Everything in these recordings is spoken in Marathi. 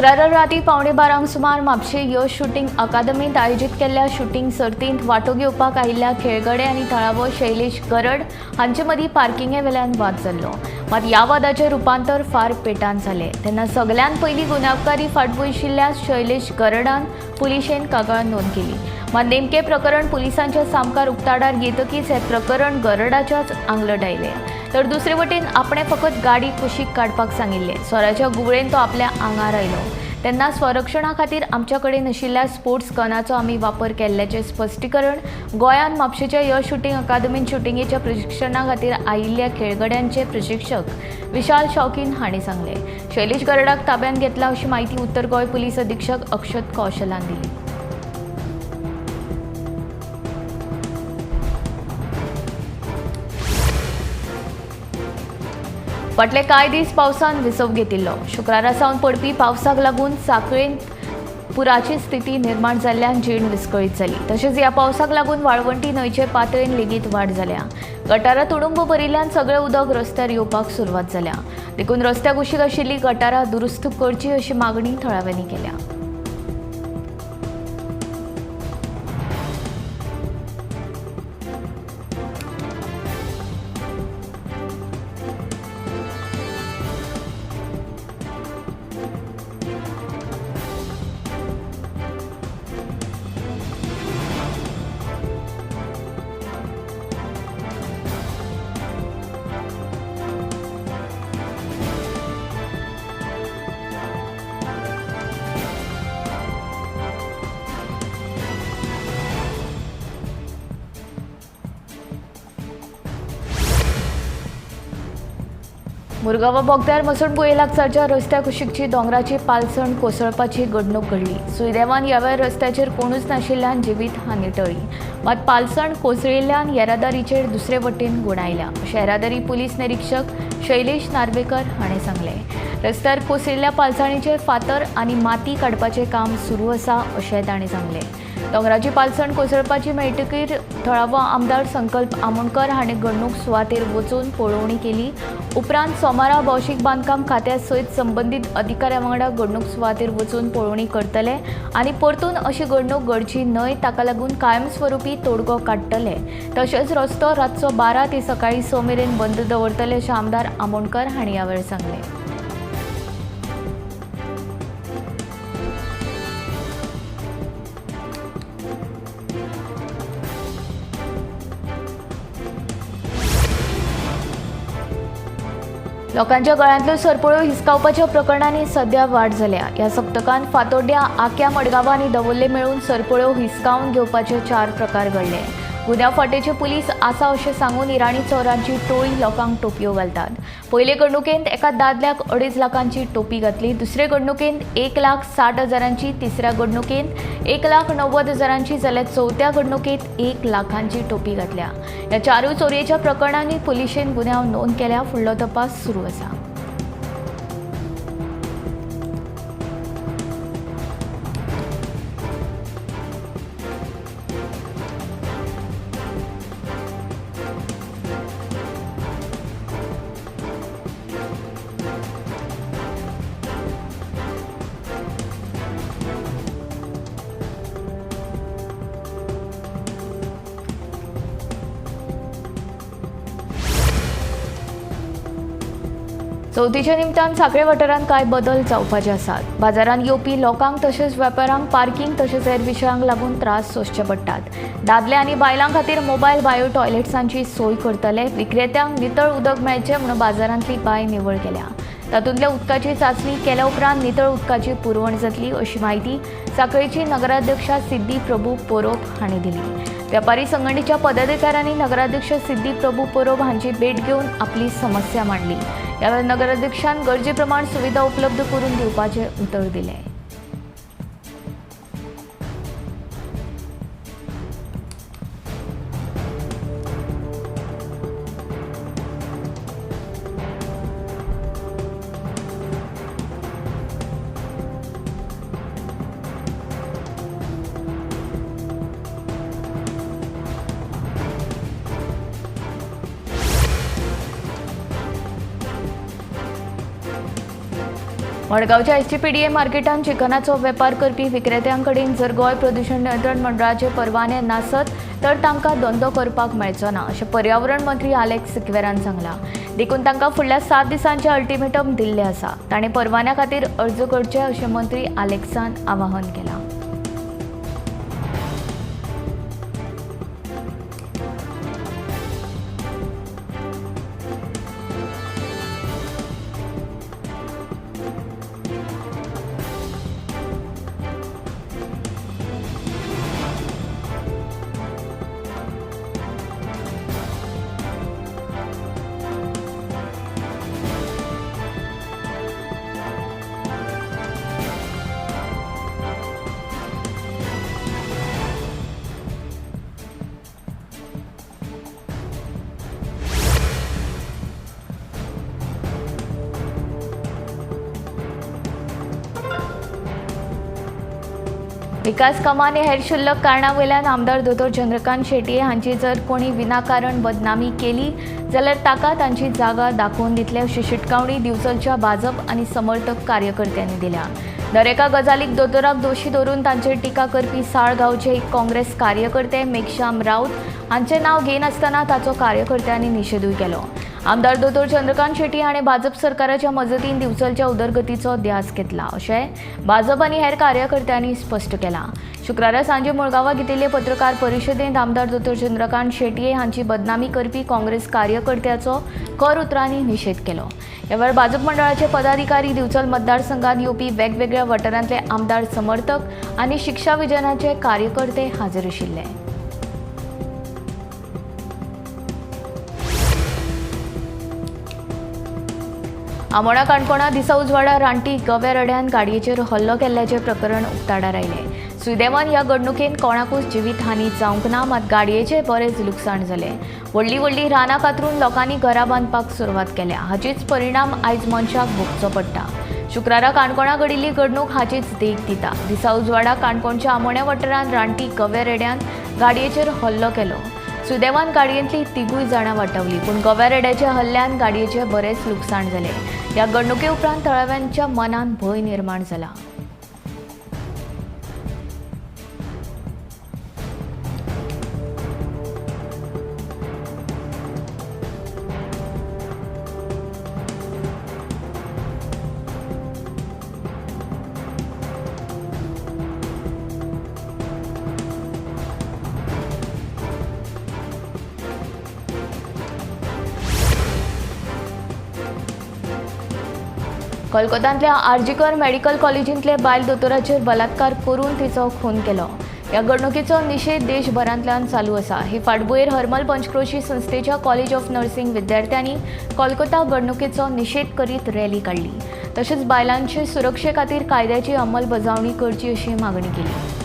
शुक्रारा राती 11:15 सुमार म्हापशे यश शूटिंग अकादमीत आयोजित केल्ल्या शूटिंग सर्तींत वांटो घेवपाक आयिल्ल्या खेळगडे आनी थळावो शैलेश गरड हांचे मदीं पार्किंगे वेल्यान वाद जाल्लो। मात ह्या वादाचें रुपांतर फार पेटान जालें तेन्ना सगळ्यान पयलीं गुन्यांवकारी फाटभूंय आशिल्ल्या शैलेश गरडान पुलिशेन कागाळ नोंद केली। मात नेमकें प्रकरण पुलिसांच्या सामकार उक्ताडार येतकीच हें प्रकरण गरडाच्याच आंगलट आयलें। तर दुसरे वटेन आपणे फकत गाडी कुशीक काडपाक सांगिल्लें। स्वराच्या गुवळेन तो आपल्या आंगार आयलो तेन्ना स्वरक्षणा खातीर आमच्या कडेन आशिल्ल्या स्पोर्ट्स गनाचो आमी वापर केल्ल्याचें स्पश्टीकरण गोंयान म्हापशेच्या यश शूटिंग अकादमींत शूटिंगेच्या प्रशिक्षणा खातीर आयिल्ल्या खेळगड्यांचे प्रशिक्षक विशाल शौकीन हांणी सांगलें। शैलेश गरडाक ताब्यात घेतला अशी माहिती उत्तर गोंय पुलीस अधीक्षक अक्षत कौशलान दिली। फाटले कांय दीस पावसान विसव घेतिल्लो। शुक्रारा सावन पडपी पावसाक लागून सांखळेंत पुराची स्थिती निर्माण जाल्ल्यान जीण विस्कळीत जाली। तशेंच ह्या पावसाक लागून वाळवंटी न्हंयचे पातळेन लेगीत वाड जाल्या। गटारां तुडुंब भरिल्ल्यान सगळें उदक रस्त्यार येवपाक सुरवात जाल्या। देखून रस्त्या कुशीक आशिल्लीं गटारां दुरुस्त करची अशी मागणी थळाव्यांनी केल्या। मुरगांवा बोगद्यार मसणबुये लागसारच्या रस्त्या कुशीकची दोंगराची पालसण कोसळपाची घडणूक घडली। सुदैवान ह्या वेळार रस्त्याचेर कोणूच नाशिल्ल्यान जिवीत हानी टळ्ळी। मात पालसण कोसळिल्ल्यान येरादारीचेर दुसरे वटेन गुण आयल्या अशें येरादारी पुलीस निरीक्षक शैलेश नार्वेकर हाणें सांगलें। रस्त्यार कोसळिल्ल्या पालसणीचेर फातर आनी माती काडपाचें काम सुरू आसा अशें ताणें सांगलें। दोंगराची पालसण कोसळपाची मेळटकीर थळावो आमदार संकल्प आमोणकर हाणें घडणूक सुवातेर वचून पळोवणी केली। उपरांत सोमारा भौशीक बांदकाम खात्या सयत संबंदीत अधिकाऱ्यां वांगडा घडणूक सुवातेर वचून पळोवणी करतले आनी परतून अशी घडणूक घडची न्हय ताका लागून कायमस्वरुपी तोडगो काडटले। तशेंच रस्तो रातचो 12 ते सकाळीं 6 मेरेन बंद दवरतले अशें आमदार आमोणकर हांणी ह्या वेळार सांगलें। लोकांच्या गळ्यांतल्यो सरपळ्यो हिसकावपाच्या प्रकरणांनी सध्या वाड जाल्या। ह्या सप्तकांत फातोड्ड्या, आक्या, मडगांवां आनी दवल्ले मेळून सरपळ्यो हिसकावन घेवपाचे 4 प्रकार घडले। गुन्यांव फाटेचे पुलीस आसा अशें सांगून इराणी चोरांची टोळी लोकांक टोपयो घालतात। पयले घडणुकेंत एका दादल्याक 2.5 लाखांची टोपी घातली, दुसरे घडणुकेंत 1,60,000ची, तिसऱ्या घडणुकेंत 1,90,000ची जाल्यार चवथ्या घडणुकेंत 1 लाखांची टोपी घातल्या। ह्या 4 चोरयेच्या प्रकरणांनी पुलिशेन गुन्यांव नोंद केल्या। फुडलो तपास सुरू आसा। चवथीच्या निमतान सांखळे वाठारांत कांय बदल जावपाचे आसात। बाजारांत येवपी लोकांक तशेंच वेपाऱ्यांक पार्किंग तशेंच हेर विशयांक लागून त्रास सोंसचे पडटात। दादले आनी बायलां खातीर मोबायल बायो टॉयलेट्सांची सोय करतले। विक्रेत्यांक नितळ उदक मेळचें म्हूण बाजारांतली बांय निवळ केल्या। तातूंतल्या उदकाची चांचणी केल्या उपरांत नितळ उदकाची पुरवण जातली अशी माहिती सांखळेची नगराध्यक्षा सिद्धी प्रभू पोरोब हांणी दिली। वेपारी संघटनेच्या पदाधिकाऱ्यांनी नगराध्यक्ष सिद्धी प्रभू पोरोब हांची भेट घेवन आपली समस्या मांडली। ह्या वेळार नगराध्यक्षान गरजे प्रमाण सुविधा उपलब्ध करून दिवपाचें उतर दिलें। मडगांवच्या एसटीपीडीए मार्केटांत चिकनाचो वेपार करपी विक्रेत्यांकडेन जर गोंय प्रदूषण नियंत्रण मंडळाचे परवाने नासत तर तांकां धंदो करपाक मेळचो ना अशें पर्यावरण मंत्री आलेक्स सिक्वेरान सांगलां. देखून तांकां फुडल्या 7 दिसांचे अल्टिमेटम दिल्ले आसा. ताणें परवान्या खातीर अर्ज करचे अशें मंत्री आलेक्सान आवाहन केलां. विकास कामां आनी हेर शुल्लक कारणां वयल्यान आमदार दोतोर चंद्रकांत शेटये हांची जर कोणी विनाकारण बदनामी केली जाल्यार ताका तांची जागा दाखोवन दितले अशी शिटकावणी दिवचलच्या भाजप आनी समर्थक कार्यकर्त्यांनी दिल्या. दर एका गजालीक दोतोराक दोशी धरून तांचेर टिका करपी साळगांवचे एक काँग्रेस कार्यकर्ते मेघश्याम राऊत हांचें नांव घेनासतना ताचो कार्यकर्त्यांनी निशेधूय केलो. आमदार दोतोर चंद्रकांत शेट्टी हाणें भाजप सरकाराच्या मजतीन दिवचलच्या उदरगतीचो ध्यास घेतला अशें भाजप आनी हेर कार्यकर्त्यांनी स्पश्ट केलां. शुक्रारा सांजे मुळगांवां घेतिल्ले पत्रकार परिशदेंत आमदार दोतोर चंद्रकांत शेटये हांची बदनामी करपी काँग्रेस कार्यकर्त्याचो कर उतरांनी निशेध केलो. ह्या वेळार भाजप मंडळाचे पदाधिकारी दिवचल मतदारसंघात येवपी वेगवेगळ्या वाठारांतले आमदार समर्थक आनी शिक्षा विजनाचे कार्यकर्ते हाजीर आशिल्ले. आमोणा काणकोणा दिसा उजवाडा रानटी गवेरेड्यान गाडयेचेर हल्लो केल्ल्याचें प्रकरण उक्ताडार आयलें. सुदैवान ह्या घडणुकेंत कोणाकूच जिवीत हानी जावंक ना, मात गाडयेचें बरेंच लुकसाण जालें. व्हडली रानां कातरून लोकांनी घरां बांदपाक सुरवात केल्या. हाचीच परिणाम आयज मनशाक भोगचो पडटा. शुक्रारा काणकोणा घडिल्ली घडणूक हाचीच देख दिता. दिसा उजवाडा काणकोणच्या आमोण्या वाठारांत रानटी गवेरेड्यान गाडयेचेर हल्लो केलो. सुदैवान गाडयेंतली 3 जाणां वाटावलीं, पूण गवेरेड्याच्या हल्ल्यान गाडयेचें बरेंच लुकसाण जालें. ह्या घडणुके उपरांत थळाव्यांच्या मनांत भंय निर्माण जाला. कोलकात्यांतल्या आरजीकर मेडिकल कॉलेजींतले बायल दोतोराचेर बलात्कार करून तिचो खून केलो. ह्या घडणुकेचो निशेध देशभरांतल्यान चालू आसा. ही फाटभुंयेर हरमल पंचक्रोशी संस्थेच्या कॉलेज ऑफ नर्सिंग विद्यार्थ्यांनी कोलकाता घडणुकेचो निशेध करीत रॅली काडली. तशेंच बायलांचे सुरक्षे खातीर कायद्याची अंमलबजावणी करची अशी मागणी केली.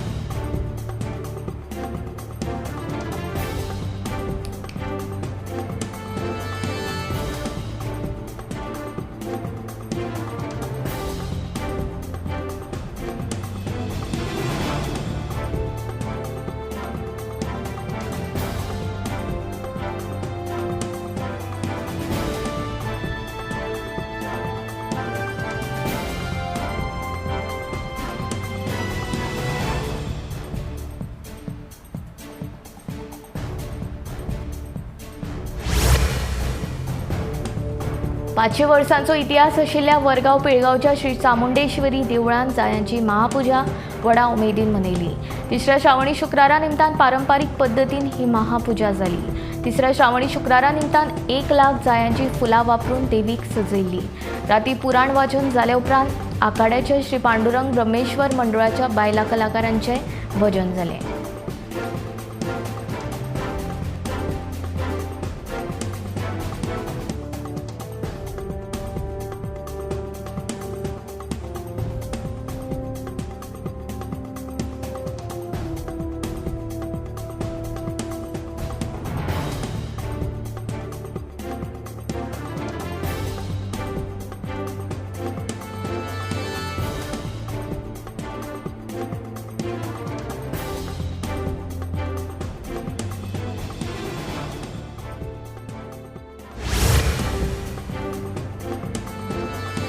पांचशे वर्सांचो इतिहास आशिल्ल्या वरगांव पिळगांवच्या श्री चामुंडेश्वरी देवळांत जायांची महापुजा व्हडा उमेदीन मनयली. तिसऱ्या श्रावणी शुक्रारा निमतान पारंपारीक पद्दतीन ही महापुजा जाली. तिसऱ्या श्रावणी शुक्रारा निमतान 1 लाख जायांची फुलां वापरून देवीक सजयल्ली. राती पुराण वाचन जाले उपरांत आखाड्याच्या श्री पांडुरंग ब्रह्मेश्वर मंडळाच्या बायला कलाकारांचें भजन जालें.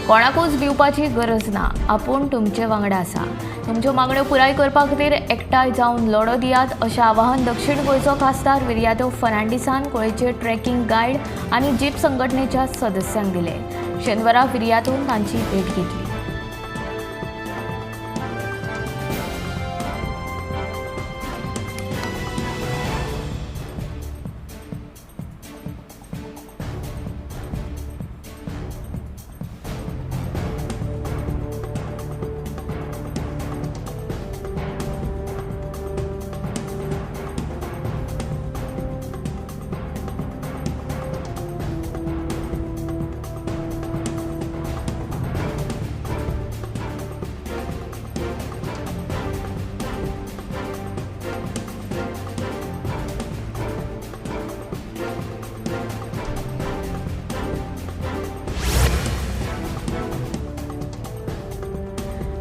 कोणाकूच भिवपाची गरज ना, आपूण तुमचे वांगडा आसा. तुमच्यो मागण्यो पुराय करपा खातीर एकठांय जावन लढो दियात अशें आवाहन दक्षिण गोंयचो खासदार विर्यादेव फर्नांडिसान गोंयचे ट्रेकिंग गायड आनी जीप संघटनेच्या सदस्यांक दिले. शेनवारा विर्यादेवन तांची भेट घेतली.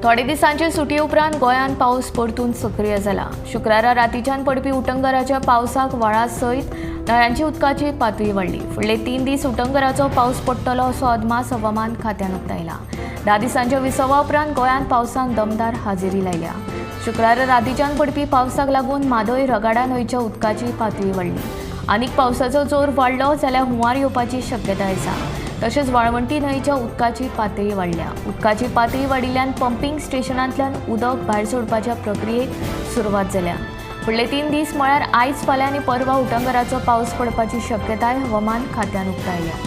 थोडे दिसांचे सुटी उपरांत गोंयांत पावस परतून सक्रीय जाला. शुक्रारा रातीच्यान पडपी उटंगराच्या पावसाक व्हाळा सयत नळ्यांची उदकाची पातळी वाडली. फुडले 3 दीस उटंगराचो पावस पडटलो असो अदमास हवामान खात्यान उक्तायला. 10 दिसांच्या विसवा उपरांत गोंयांत पावसान दमदार हाजेरी लायल्या. शुक्रारा रातीच्यान पडपी पावसाक लागून म्हादय रगाडा न्हंयच्या उदकाची पातळी वाडली. आनीक पावसाचो जोर वाडलो जाल्यार हुंवार येवपाची शक्यताय आसा. तशेंच वाळवंटी न्हंयच्या उदकाची पातळी वाडल्या. उदकाची पातळी वाडिल्ल्यान पंपिंग स्टेशनांतल्यान उदक भायर सोडपाच्या प्रक्रियेक सुरवात जाल्या. फुडले 3 दीस म्हळ्यार आयज, फाल्यां आनी परवा उटंगराचो पावस पडपाची शक्यताय हवामान खात्यान उक्तायल्या.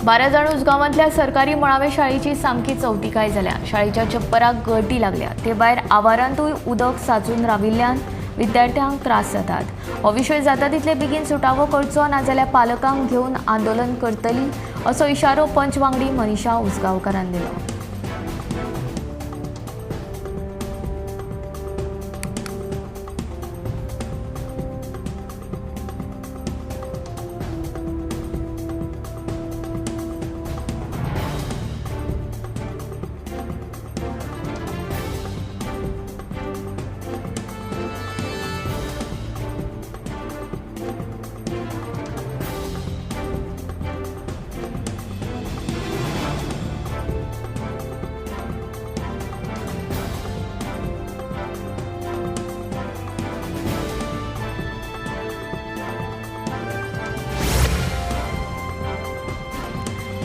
बाराजाण उसगांवांतल्या सरकारी मळावे शाळेची सामकी चवथिकाय जाल्या. शाळेच्या छप्पराक गळटी लागल्या. ते भायर आवारांतूय उदक साचून राविल्ल्यान विद्यार्थ्यांक त्रास जातात. हो विशय जाता तितले बेगीन सुटावो करचो नाजाल्यार पालकांक घेवन आंदोलन करतली असो इशारो पंच वांगडी मनीषा उसगांवकारान दिलो.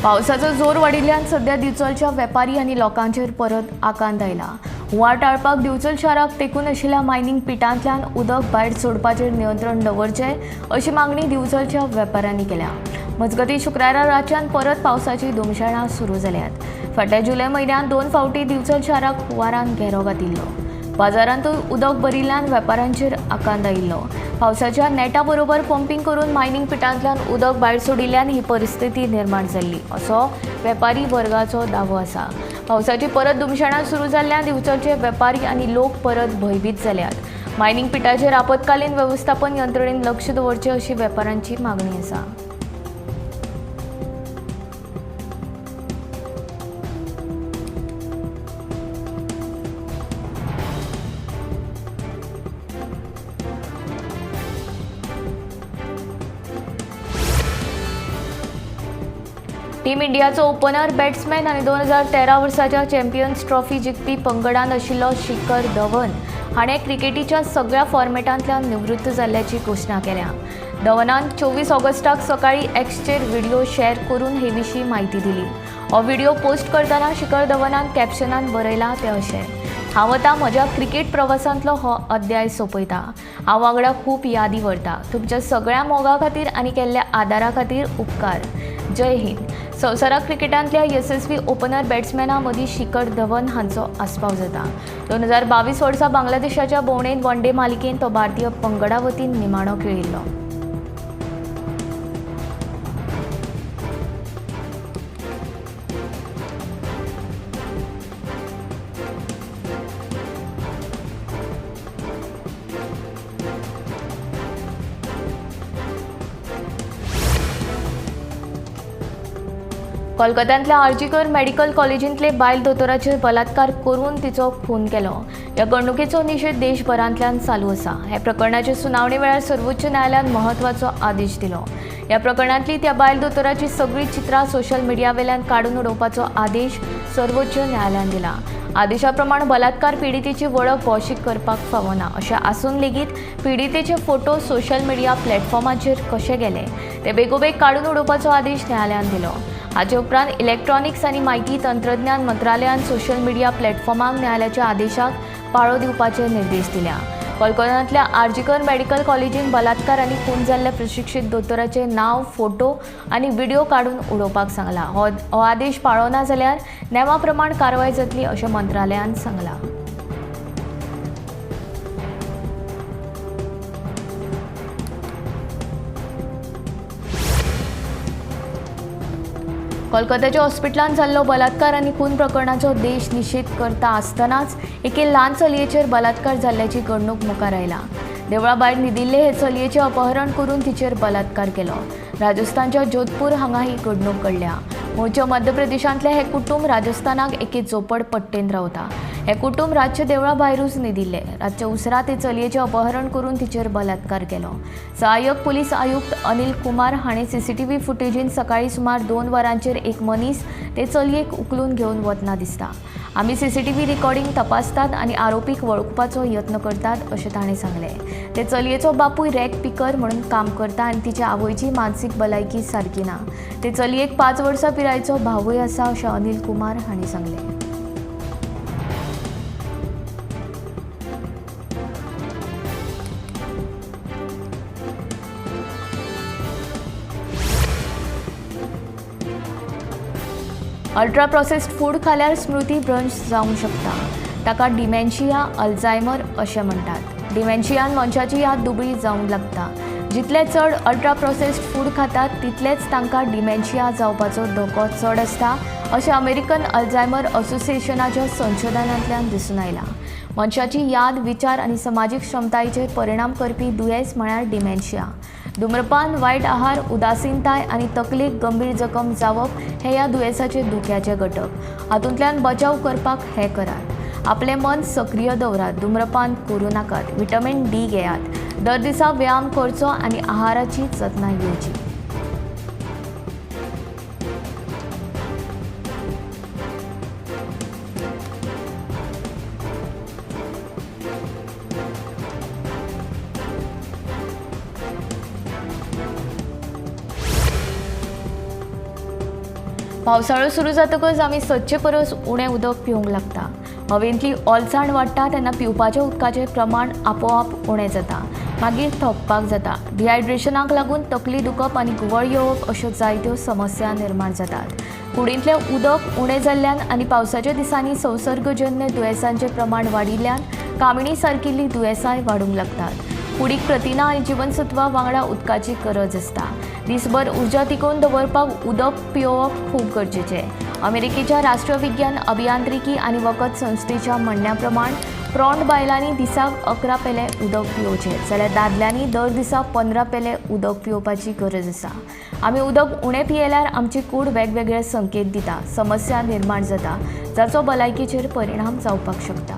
पावसाचो जोर वाडिल्ल्यान सध्या दिवचलच्या वेपारी आनी लोकांचेर परत आकांत आयला. हुंवार टाळपाक दिवचल शाराक तेंकून आशिल्ल्या मायनिंग पिटांतल्यान उदक भायर सोडपाचेर नियंत्रण दवरचें अशी मागणी दिवचलच्या वेपाऱ्यांनी केल्या. मजगतीं शुक्रारा रातच्यान परत पावसाची धुमशाणां सुरू जाल्यात. फाटल्या जुलय म्हयन्यांत 2 फावटी दिवचल शाराक हुंवारान घेरो घातिल्लो. बाजारांतूय उदक भरिल्ल्यान वेपाऱ्यांचेर आकांत आयिल्लो. पावसाच्या नेटा बरोबर पंपिंग करून मायनिंग पिटांतल्यान उदक भायर सोडिल्ल्यान ही परिस्थिती निर्माण जाल्ली असो वेपारी वर्गाचो दावो आसा. पावसाची परत धुमशाणां सुरू जाल्ल्यान दिवचलचे वेपारी आनी लोक परत भयभीत जाल्यात. मायनिंग पिटाचेर आपतकालीन वेवस्थापन यंत्रणेन लक्ष दवरचें अशी वेपाऱ्यांची मागणी आसा. टीम इंडियाचो ओपनर बॅट्समॅन आनी 2013 वर्साच्या चॅम्पियन्स ट्रॉफी जिखपी पंगडांत आशिल्लो शिखर धवन हाणें क्रिकेटीच्या सगळ्या फॉर्मेटांतल्यान निवृत्त जाल्ल्याची घोशणा केल्या. धवनान 24 ऑगस्टाक सकाळी एक्सचेर व्हिडिओ शेअर करून हे विशीं म्हायती दिली. हो व्हिडिओ पोस्ट करतना शिखर धवनान कॅप्शनान बरयलां ते अशें: हांव आतां म्हज्या क्रिकेट प्रवासांतलो हो अध्याय सोंपयता. हांव वांगडा खूब यादी व्हरता. तुमच्या सगळ्या मोगा खातीर आनी केल्ल्या आदारा खातीर उपकार. जय हिंद. संवसाराक क्रिकेटांतल्या यशस्वी ओपनर बॅट्समॅनां मदीं शिखर धवन हांचो आस्पाव जाता. 2022 वर्सा बांगलादेशाच्या भोंवडेन वन डे मालिकेंत तो भारतीय पंगडा वतीन निमाणो खेळिल्लो. कोलकात्यांतल्या आर्जीकर मेडिकल कॉलेजींतले बायल दोतोराचेर बलात्कार करून तिचो खून केलो. ह्या घडणुकेचो निशेध देशभरांतल्यान चालू आसा. हे प्रकरणाचे सुनावणे वेळार सर्वोच्च न्यायालयान म्हत्वाचो आदेश दिलो. ह्या प्रकरणांतली त्या बायल दोतोराची सगळी चित्रां सोशल मिडिया वेल्यान काडून उडोवपाचो आदेश सर्वोच्च न्यायालयान दिला. आदेशा प्रमाण बलात्कार पीडितेची वळख भौशीक करपाक फावना. अशें आसून लेगीत पीडितेचे फोटो सोशल मिडिया प्लॅटफॉर्माचेर कशे गेले ते बेगोबेग काडून उडोवपाचो आदेश न्यायालयान दिलो. हाचे उपरांत इलेक्ट्रॉनिक्स आनी माहिती तंत्रज्ञान मंत्रालयान सोशल मिडिया प्लॅटफॉर्माक न्यायालयाच्या आदेशाक पाळो दिवपाचे निर्देश दिल्या. कोलकात्यांतल्या आर्जीकर मेडिकल कॉलेजीन बलात्कार आनी खून जाल्ल्या प्रशिक्षीत दोतोराचे नांव, फोटो आनी व्हिडिओ काडून उडोवपाक सांगला. हो आदेश पाळो ना जाल्यार नेमा प्रमाण कारवाय जातली अशें मंत्रालयान सांगलां. कोलकात्याच्या हॉस्पिटलांत जाल्लो बलात्कार आनी खून प्रकरणाचो देश निशेध करता आसतनाच एके ल्हान चलयेचेर बलात्कार जाल्ल्याची घडणूक मुखार आयला. देवळा भायर न्हिदिल्ले हे चलयेचें अपहरण करून तिचेर बलात्कार केलो. राजस्थानच्या जोधपूर हांगा ही घडणूक घडल्या. मूळचे मध्य प्रदेशांतले हे कुटुंब राजस्थानाक एके झोपडपट्टेंत रावता. हे कुटुंब रातचे देवळा भायरूच न्हिदिल्ले. रातचे उसरां ते चलयेचें अपहरण करून तिचेर बलात्कार केलो. सहाय्यक पुलीस आयुक्त अनिल कुमार हाणें सीसीटीव्ही फुटेजीन सकाळीं सुमार 2 वरांचेर एक मनीस ते चलयेक उखलून घेवन वतना दिसता. आमी सीसीटीव्ही रिकॉर्डिंग तपासतात आनी आरोपीक वळखुपाचो यत्न करतात अशें ताणें सांगलें. ते चलयेचो बापूय रॅक पिकर म्हणून काम करता आनी तिच्या आवयची मानसीक भलायकी सारकी ना. ते चलयेक 5 वर्सां पिरायेचो भावूय आसा अशें अनिल कुमार हाणें सांगलें. अल्ट्रा प्रोसेस्ड फूड खाल्यार स्मृती भ्रंश जावंक शकता. ताका डिमेन्शिया, अल्झायमर अशें म्हणटात. डिमेन्शियान मनशाची याद दुबळी जावंक लागता. जितले चड अल्ट्रा प्रोसेस्ड फूड खातात तितलेच तांकां डिमेन्शिया जावपाचो धोको चड आसता अशें अमेरिकन अल्झायमर असोसिएशनाच्या संशोधनांतल्यान दिसून आयलां. मनशाची याद, विचार आनी समाजीक क्षमतायेचेर परिणाम करपी दुयेंस म्हळ्यार डिमेन्शिया. धुम्रपान, वायट आहार, उदासीनताय आनी तकलेक गंभीर जखम जावप हे ह्या दुयेंसाचे धोक्याचे घटक. हातूंतल्यान बचाव करपाक हे करात. आपलें मन सक्रीय दवरात. धुम्रपान करूं नाकात. व्हिटॅमिन डी घेयात. दर दिसा व्यायाम करचो आनी आहाराची जतनाय घेवची. पावसाळो सुरू जातकच आमी सदचे परस उणें उदक पिवंक लागता. हवेंतली ओलसाण वाडटा तेन्ना पिवपाच्या उदकाचें प्रमाण आपोआप उणें जाता. मागीर थकपाक जाता. डिहायड्रेशनाक लागून तकली दुखप आनी घुंवळ येवप अश्यो जायत्यो समस्या निर्माण जातात. कुडींतलें उदक उणें जाल्ल्यान आनी पावसाच्या दिसांनी संसर्गजन्य दुयेंसांचें प्रमाण वाडिल्ल्यान कामिणी सारकिल्लीं दुयेंसांय वाडूंक लागतात. कुडीक प्रथिनां आनी जीवनसत्वां वांगडा उदकाची गरज आसता. दिसभर उर्जा तिकोवन दवरपाक उदक पियोवप खूब गरजेचें. अमेरिकेच्या राष्ट्रीय विज्ञान अभियांत्रिकी आनी वखद संस्थेच्या म्हणण्या प्रमाण प्रौढ बायलांनी दिसाक 11 पेले उदक पिवचें जाल्यार दादल्यांनी दर दिसा 15 पेले उदक पिवपाची गरज आसा. आमी उदक उणें पियेल्यार आमची कूड वेगवेगळे संकेत दिता. समस्या निर्माण जाता जाचो भलायकेचेर परिणाम जावपाक शकता.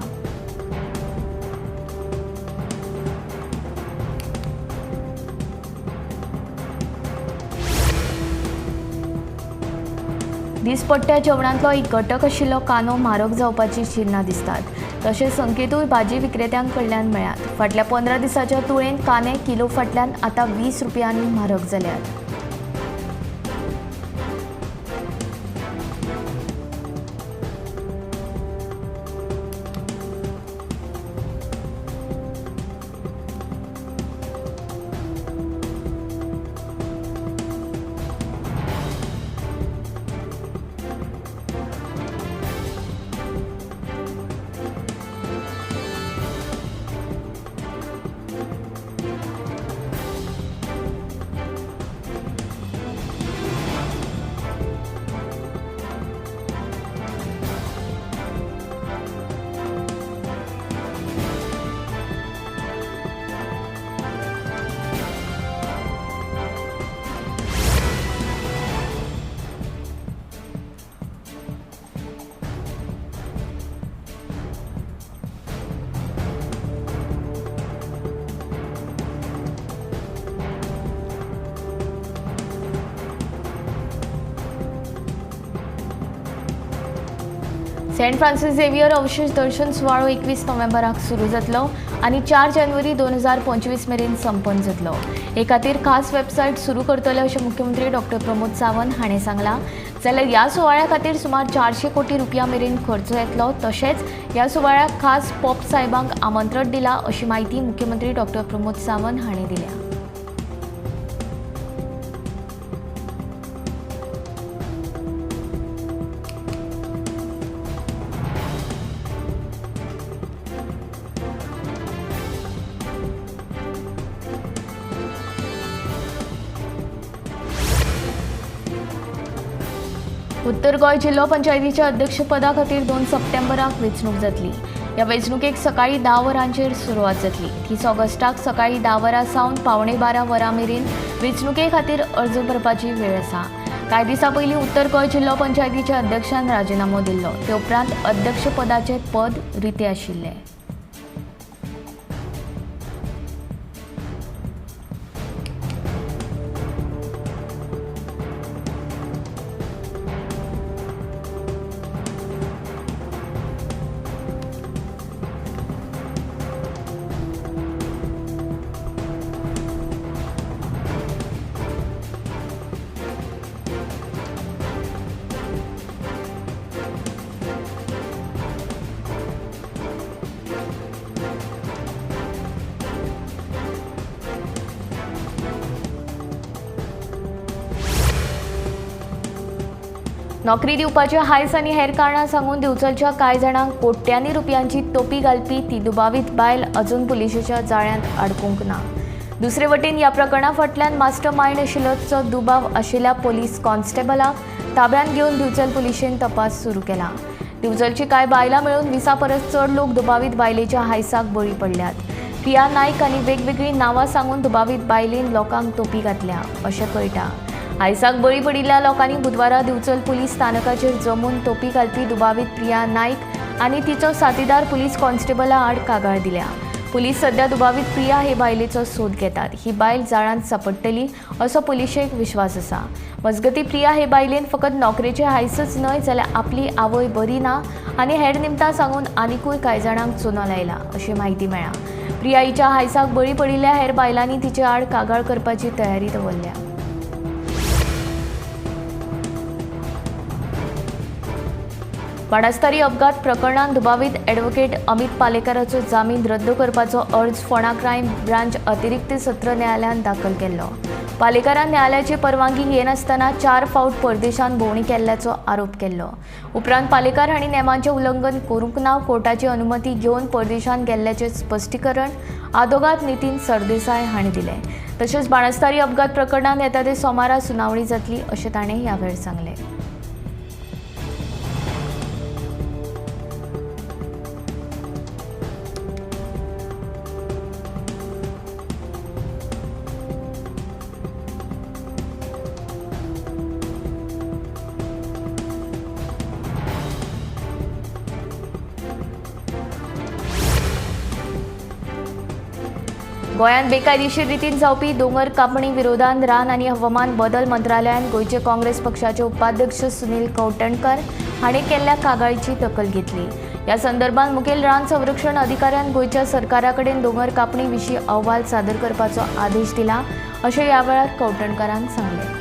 दिसपट्ट्या जेवणांतलो एक घटक आशिल्लो कांदो म्हारग जावपाची चिन्नां दिसतात. तशें संकेतूय भाजी विक्रेत्यांक कडल्यान मेळ्ळ्यात. फाटल्या 15 दिसांच्या तुळेन कांदे किलो फाटल्यान आतां 20 रुपयांनी म्हारग जाल्यात. सेंट फ्रांसिस झेवियर अवशेष दर्शन सुवाळो 21 नोव्हेंबराक सुरू जातलो आणि 4 जानेवारी 2025 मेरेन संपन्न जातलो। हे खातीर खास वेबसायट सुरू करतले अशें मुख्यमंत्री डॉक्टर प्रमोद सावंत हाणें सांगलां। जाल्यार ह्या सुवाळ्या खातीर सुमार 400 कोटी रुपया मेरेन खर्च येतलो। तशेंच ह्या सुवाळ्याक खास पोप साहेबांक आमंत्रण दिलां अशी माहिती मुख्यमंत्री डॉक्टर प्रमोद सावंत हाणें दिल्या। उत्तर गोंय जिल्लो पंचायतीच्या अध्यक्षपदा खातीर 2 सप्टेंबराक वेंचणूक जातली। ह्या वेंचणुकेक सकाळी 10 वरांचेर सुरवात जातली। 30 ऑगस्टाक सकाळी 10 वरां सावन पावणे 12 वरां मेरेन वेंचणुके खातीर अर्ज भरपाची वेळ आसा। कांय दिसां पयलीं उत्तर गोंय जिल्लो पंचायतीच्या अध्यक्षान राजिनामो दिल्लो। ते उपरांत अध्यक्षपदाचें पद रिते आशिल्लें। नोकरी दिवपाचे हायस आनी हेर कारणां सांगून दिवचलच्या कांय जाणांक कोट्यांनी रुपयांची तोपी घालपी ती दुबावीत बायल अजून पुलिशेच्या जाळ्यांत अडकूंक ना। दुसरे वटेन ह्या प्रकरणा फाटल्यान मास्टर मायंड आशिल्लोचो दुबाव आशिल्ल्या पोलीस कॉन्स्टेबलाक ताब्यात घेवन दिवचल पुलिशेन तपास सुरू केला। दिवचलची कांय बायलां मेळून 20 परस चड लोक दुबावीत बायलेच्या हायसाक बळी पडल्यात। प्रिया नायक आनी वेगवेगळी नांवां सांगून दुबावीत बायलेन लोकांक तोपी घातल्या अशें कळटा। हायसाक बळी पडिल्ल्या लोकांनी बुधवारा दिवचल पुलीस स्थानकाचेर जमून तोपी घालपी दुबावीत प्रिया नायक आनी तिचो साथीदार पुलीस कॉन्स्टेबला आड कागाळ दिल्या। पुलीस सध्या दुबावीत प्रिया हे बायलेचो सोद घेतात। ही बायल जाळांत सांपडटली असो पुलिशेक विश्वास आसा। मजगती प्रिया हे बायलेन फकत नोकरेचे हायसच न्हय जाल्यार आपली आवय बरी ना आनी हेर निमतां सांगून आनिकूय कांय जाणांक चुनो लायला अशी माहिती मेळ्ळा। प्रिया हिच्या हायसाक बळी पडिल्ल्या हेर बायलांनी तिचे आड कागाळ करपाची तयारी दवरल्या। बाणस्तारी अपघात प्रकरणात दुबावीत ॲडव्होकेट अमित पालेकराचो जामीन रद्द करपाचो अर्ज फोंडा क्रायम ब्रांच अतिरिक्त सत्र न्यायालयान दाखल केल्लो। पालेकरान न्यायालयाची परवानगी घेनासतना 4 फावट परदेशांत भोंवडी केल्ल्याचो आरोप केल्लो। उपरांत पालेकार हांणी नेमांचें उल्लंघन करूंक ना, कोर्टाची अनुमती घेवन परदेशांत गेल्ल्याचें स्पश्टीकरण आदोगाद नितीन सरदेसाय हांणी दिलें। तशेंच बाणस्तारी अपघात प्रकरणात येता ते सोमारा सुनावणी जातली अशें ताणें ह्या वेळार सांगलें। गोंयांत बेकायदेशीर रितीन जावपी दोंगर कापणी विरोधांत रान आनी हवामान बदल मंत्रालयान गोंयचे काँग्रेस पक्षाचे उपाध्यक्ष सुनील कवठणकर हाणें केल्ल्या कागाळीची दखल घेतली। ह्या संदर्भात मुखेल रान संरक्षण अधिकाऱ्यान गोंयच्या सरकारा कडेन दोंगर कापणी विशीं अहवाल सादर करपाचो आदेश दिला अशें ह्या वेळार कवठणकरान सांगलें।